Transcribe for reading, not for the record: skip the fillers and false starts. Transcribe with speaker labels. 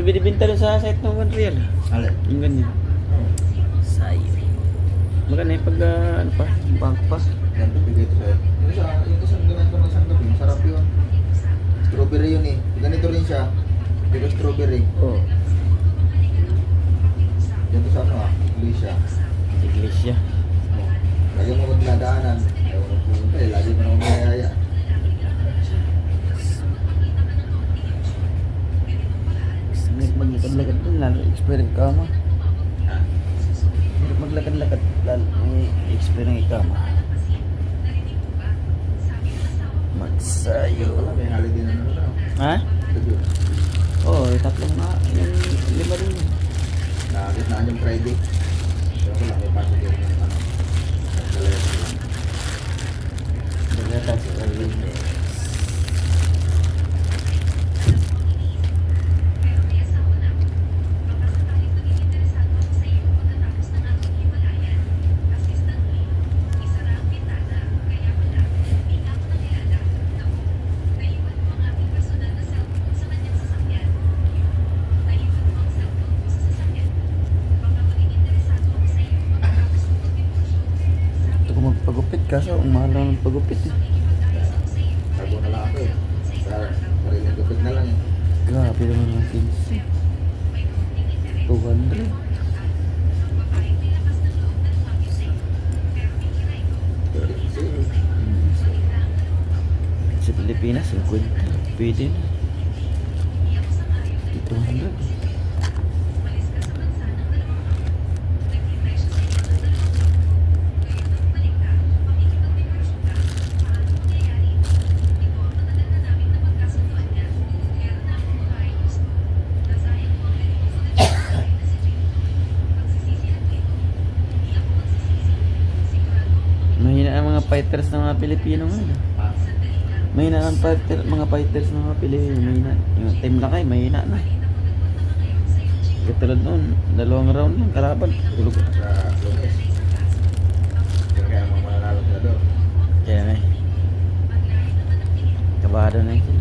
Speaker 1: May binibinta doon sa site ng One Real.
Speaker 2: Alin?
Speaker 1: Yung ganyan.
Speaker 2: Oo.
Speaker 1: Sayo. Maganda yung pag, ano pa, bangko pa.
Speaker 2: Yan, bibigay ito sa'yo. Yung isang ganito ng isang gabi, sarap yun. Strawberry yun eh. Ganito rin siya. Pero strawberry.
Speaker 1: Oo.
Speaker 2: Yan to sa ano ah, Iglesia.
Speaker 1: Iglesia.
Speaker 2: Oh. Lagi mo kung dinadaanan. Ayaw mo pumunta eh, lagi mo na umayaya.
Speaker 1: Maglakad-lakad doon, lalo experience ka mo. Maglakad-lakad, lalo may experience ka mo. Magsayo.
Speaker 2: Wala, may holiday na naman ako.
Speaker 1: Ha?
Speaker 2: Ito
Speaker 1: Oo, tatlong na. Yung lima rin.
Speaker 2: nakakit na yung Friday. Pero ko lang, may pasok yun ng ano. Nagdalayan na lang.
Speaker 1: Dagatan sa Kalines. Magpagupit kaso ang mahal lang ng pagupit eh.
Speaker 2: Tago na lang ako eh. Sariling gupit na lang eh.
Speaker 1: Grabe naman ng 15. 200. Sa Pilipinas, 50. Pwede na. 200. Mahina ang mga fighters ng mga Pilipino ngayon. Mahina ang mga fighters ng mga Pilipino. Mahina. Yung team na kayo, mahina na. Katulad noon, 2 round lang, kalaban. Tulog.
Speaker 2: Sa Lunes. Kaya mga mananalo na doon.
Speaker 1: Kaya nga eh. Kabado na yun.